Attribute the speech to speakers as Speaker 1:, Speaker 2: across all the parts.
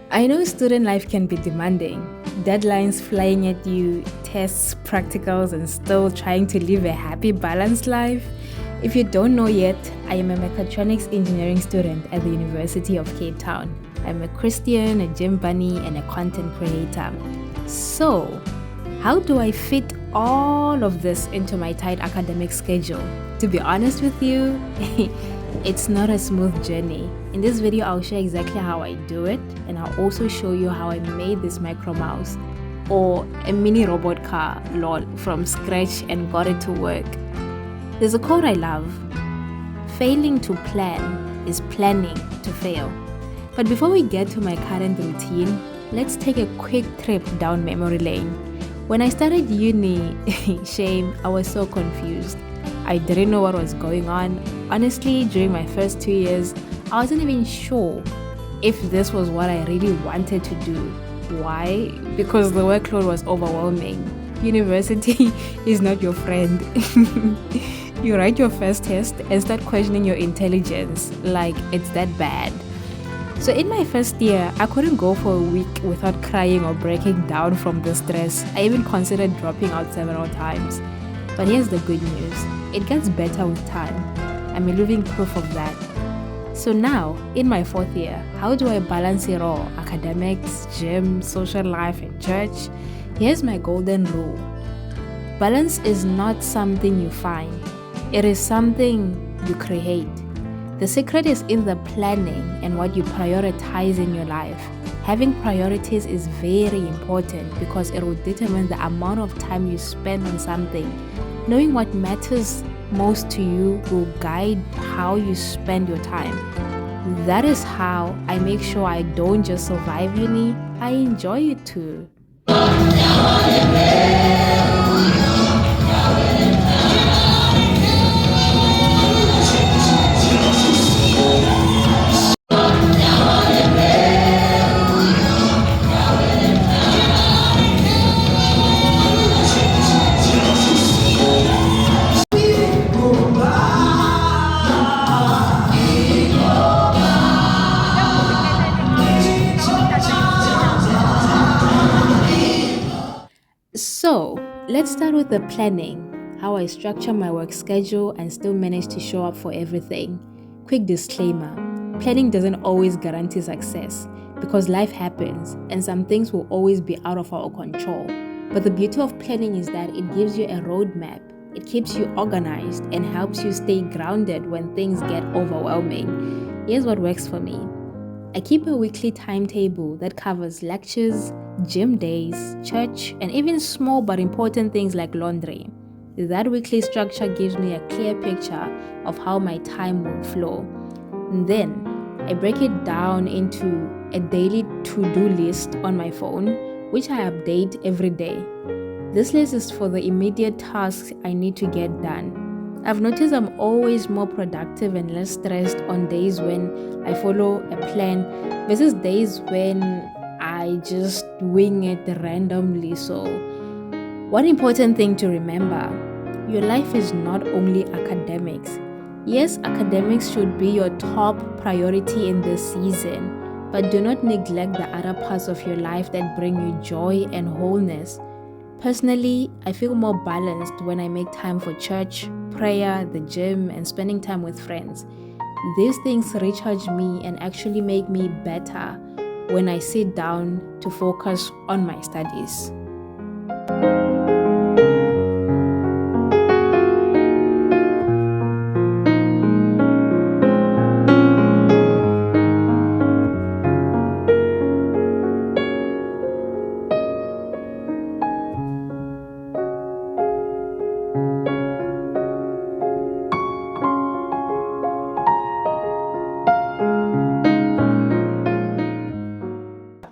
Speaker 1: I know student life can be demanding. Deadlines flying at you, tests, practicals, and still trying to live a happy, balanced life. If you don't know yet, I am a mechatronics engineering student at the University of Cape Town. I'm a Christian, a gym bunny, and a content creator. So, how do I fit all of this into my tight academic schedule? To be honest with you, it's not a smooth journey. In this video, I'll share exactly how I do it, and I'll also show you how I made this micro mouse or a mini robot car lol from scratch and got it to work. There's a quote I love: failing to plan is planning to fail. But before we get to my current routine, let's take a quick trip down memory lane. When I started uni, shame, I was so confused. I didn't know what was going on. Honestly, during my first 2 years, I wasn't even sure if this was what I really wanted to do. Why? Because the workload was overwhelming. University is not your friend. You write your first test and start questioning your intelligence like it's that bad. So in my first year, I couldn't go for a week without crying or breaking down from the stress. I even considered dropping out several times. But here's the good news. It gets better with time. I'm a living proof of that. So now, in my fourth year, how do I balance it all? Academics, gym, social life, and church? Here's my golden rule. Balance is not something you find. It is something you create. The secret is in the planning and what you prioritize in your life. Having priorities is very important because it will determine the amount of time you spend on something. Knowing what matters most to you will guide how you spend your time. That is how I make sure I don't just survive uni, I enjoy it too. So, let's start with the planning, how I structure my work schedule and still manage to show up for everything. Quick disclaimer: planning doesn't always guarantee success because life happens and some things will always be out of our control. But the beauty of planning is that it gives you a roadmap, it keeps you organized, and helps you stay grounded when things get overwhelming. Here's what works for me. I keep a weekly timetable that covers lectures, gym days, church, and even small but important things like laundry. That weekly structure gives me a clear picture of how my time will flow. And then I break it down into a daily to-do list on my phone, which I update every day. This list is for the immediate tasks I need to get done. I've noticed I'm always more productive and less stressed on days when I follow a plan versus days when I just wing it randomly. So, one important thing to remember: your life is not only academics. Yes, academics should be your top priority in this season, but do not neglect the other parts of your life that bring you joy and wholeness. Personally, I feel more balanced when I make time for church, prayer, the gym, and spending time with friends. These things recharge me and actually make me better when I sit down to focus on my studies.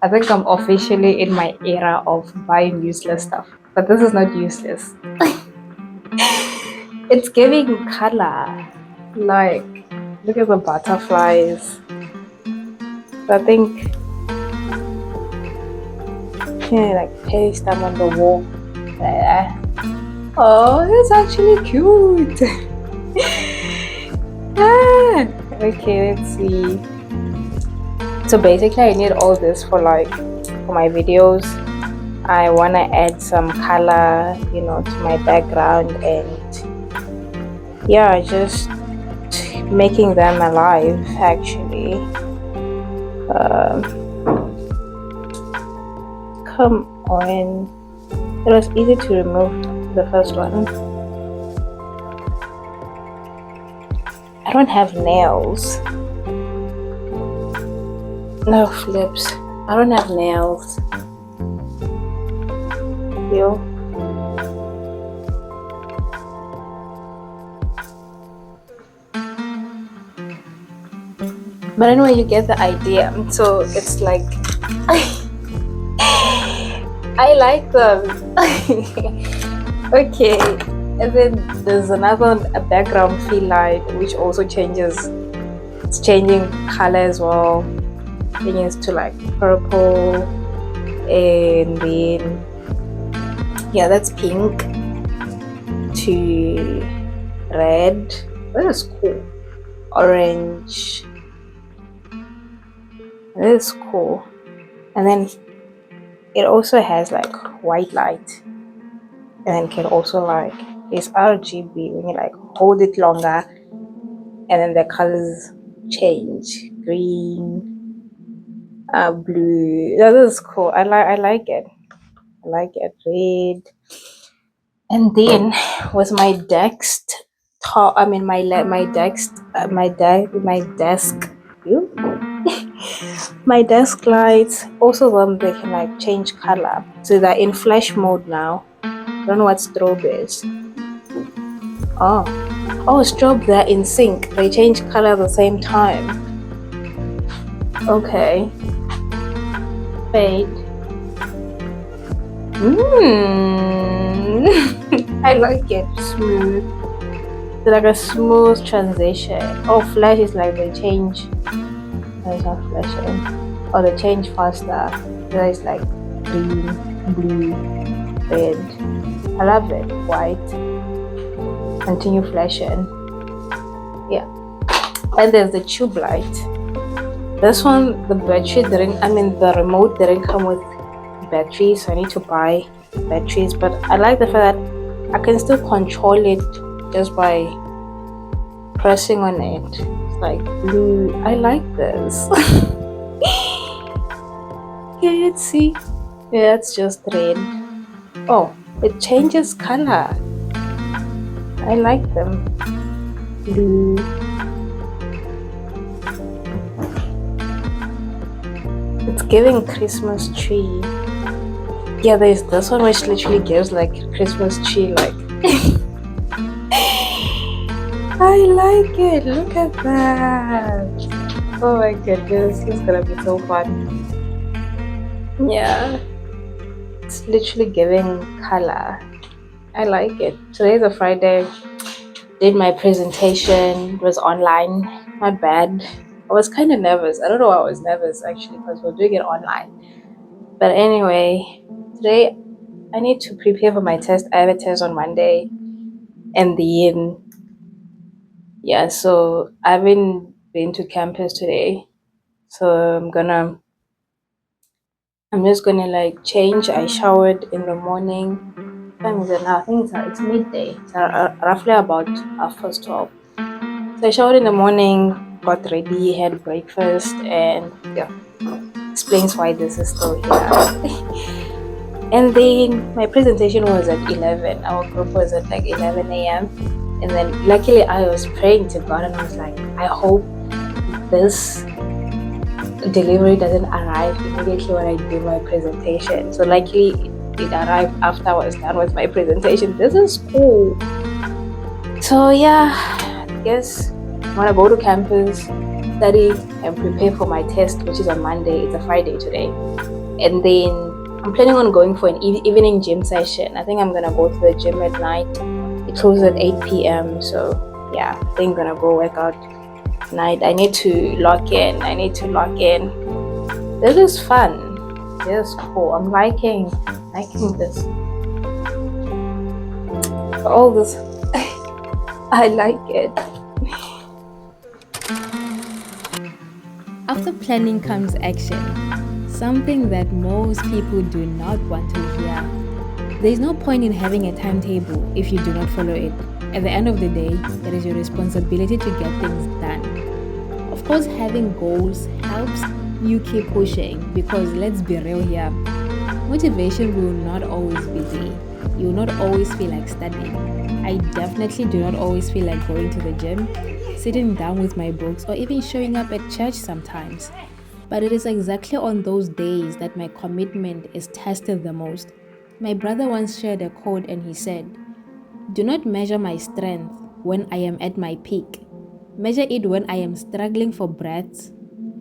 Speaker 1: I think I'm officially in my era of buying useless stuff. But this is not useless. It's giving color. Like, look at the butterflies. I think can like paste them on the wall. Oh, that's actually cute. Okay, let's see. So basically I need all this for my videos. I want to add some color, to my background, and yeah, just making them alive actually. Come on, it was easy to remove the first one. I don't have nails. No flips. I don't have nails. Feel. But anyway, you get the idea. So it's like I like them. Okay, and then there's another one, a background fill light, which also changes. It's changing color as well. Changing to like purple, and then yeah, that's pink to red. That is cool. Orange. That is cool. And then it also has like white light, and then can also it's RGB when you hold it longer, and then the colors change. Green, blue. That is cool. I like it. I like it. Red. And then with my desk top, I mean my desk, my desk. Ew. My desk lights also they can change color, so they're in flash mode now. I don't know what strobe is. Oh, strobe, they're in sync. They change color at the same time. Okay. Fade. I like it. Smooth. It's like a smooth transition. Oh, flash is like they change. No, it's not flashing. Or they change faster. There is like green, blue, red. I love it. White. Continue flashing. Yeah. And there's the tube light. This one, the remote didn't come with batteries, so I need to buy batteries. But I like the fact that I can still control it just by pressing on it. It's like blue. I like this. Yeah, let's see. Yeah, it's just red. Oh, it changes color. I like them. Blue. It's giving Christmas tree. Yeah, there's this one which literally gives Christmas tree I like it. Look at that. Oh my goodness, it's gonna be so fun. Yeah, it's literally giving color. I like it. Today's a Friday. Did my presentation. It was online. Not bad. I was kind of nervous. I don't know why I was nervous actually, because we're doing it online. But anyway, today I need to prepare for my test. I have a test on Monday, and then yeah, so I haven't been to campus today, so I'm just gonna change. I showered in the morning. What time is it now? I think it's midday. It's roughly about 12:30. So I showered in the morning, got ready, had breakfast, and yeah, explains why this is still here. And then my presentation was at 11. Our group was at 11 a.m. And then luckily I was praying to God, and I was like, I hope this delivery doesn't arrive immediately when I do my presentation. So luckily it arrived after I was done with my presentation. This is cool. So yeah, I guess I'm gonna go to campus, study, and prepare for my test, which is on Monday. It's a Friday today. And then I'm planning on going for an evening gym session. I think I'm gonna go to the gym at night. It closes at 8 p.m. So yeah, I think I'm gonna go work out tonight. I need to lock in. This is fun. This is cool. I'm liking this. All this. I like it. After planning comes action, something that most people do not want to hear. There is no point in having a timetable if you do not follow it. At the end of the day, it is your responsibility to get things done. Of course, having goals helps you keep pushing because let's be real here. Motivation will not always be there. You will not always feel like studying. I definitely do not always feel like going to the gym, sitting down with my books, or even showing up at church sometimes. But it is exactly on those days that my commitment is tested the most. My brother once shared a quote and he said, "Do not measure my strength when I am at my peak. Measure it when I am struggling for breath,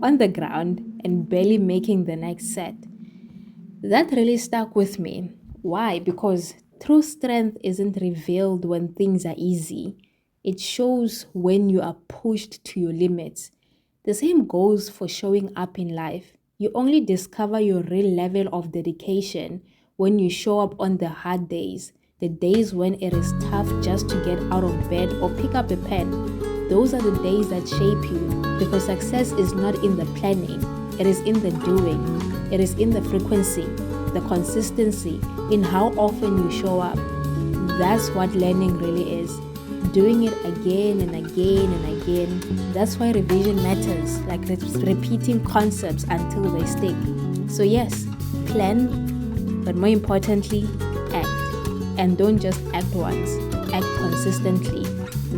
Speaker 1: on the ground, and barely making the next set." That really stuck with me. Why? Because true strength isn't revealed when things are easy. It shows when you are pushed to your limits. The same goes for showing up in life. You only discover your real level of dedication when you show up on the hard days, the days when it is tough just to get out of bed or pick up a pen. Those are the days that shape you because success is not in the planning, it is in the doing. It is in the frequency, the consistency, in how often you show up. That's what learning really is. Doing it again and again and again. That's why revision matters, like repeating concepts until they stick. So yes, plan, but more importantly, act. And don't just act once, act consistently.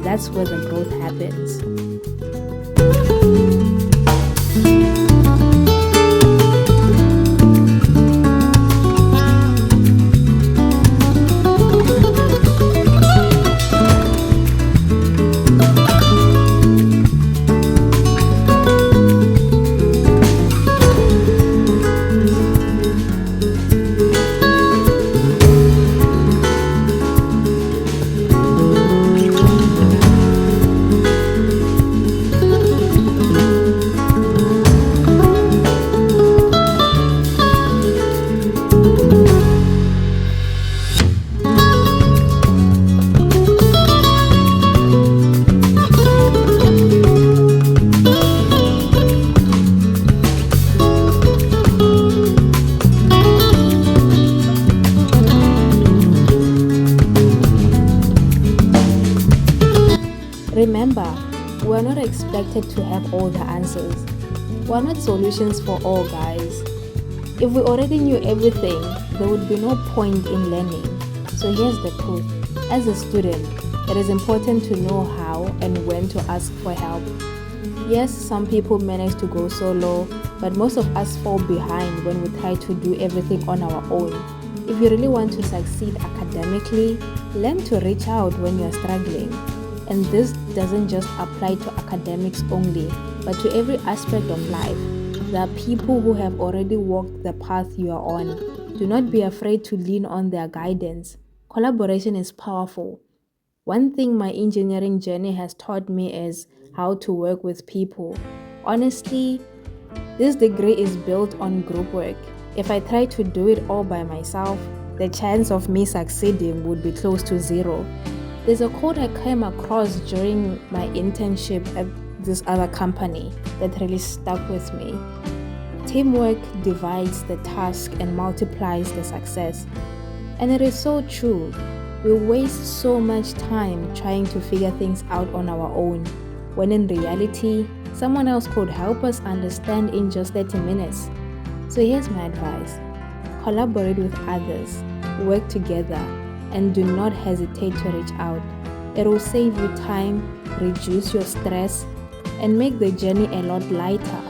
Speaker 1: That's where the growth happens. Remember, we are not expected to have all the answers. We are not solutions for all, guys. If we already knew everything, there would be no point in learning. So here's the truth. As a student, it is important to know how and when to ask for help. Yes, some people manage to go solo, but most of us fall behind when we try to do everything on our own. If you really want to succeed academically, learn to reach out when you're struggling. And this doesn't just apply to academics only, but to every aspect of life. There are people who have already walked the path you are on. Do not be afraid to lean on their guidance. Collaboration is powerful. One thing my engineering journey has taught me is how to work with people. Honestly, this degree is built on group work. If I try to do it all by myself, the chance of me succeeding would be close to zero. There's a quote I came across during my internship at this other company that really stuck with me. Teamwork divides the task and multiplies the success. And it is so true. We waste so much time trying to figure things out on our own, when in reality, someone else could help us understand in just 30 minutes. So here's my advice. Collaborate with others, work together, and do not hesitate to reach out. It will save you time, reduce your stress, and make the journey a lot lighter.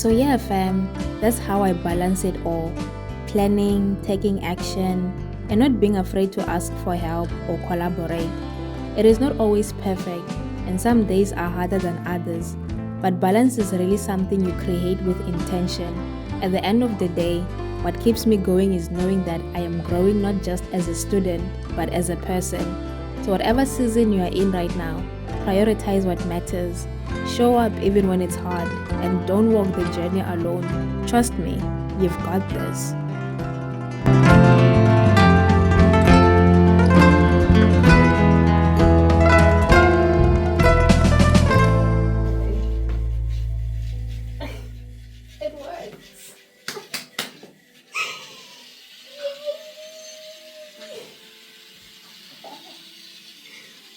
Speaker 1: So yeah, fam, that's how I balance it all. planning, taking action, and not being afraid to ask for help or collaborate. It is not always perfect, and some days are harder than others, but balance is really something you create with intention. At the end of the day, what keeps me going is knowing that I am growing not just as a student, but as a person. So, whatever season you are in right now, prioritize what matters. Show up even when it's hard, and don't walk the journey alone. Trust me, you've got this. It works.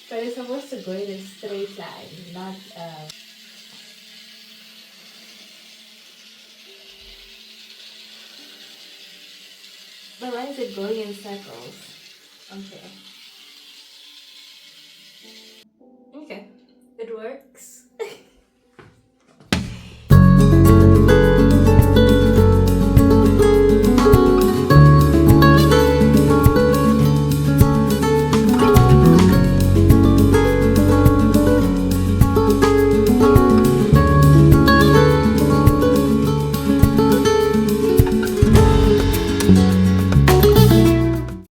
Speaker 1: But it's supposed to go in a straight line, not but why is it going in circles? Okay. Okay. It works.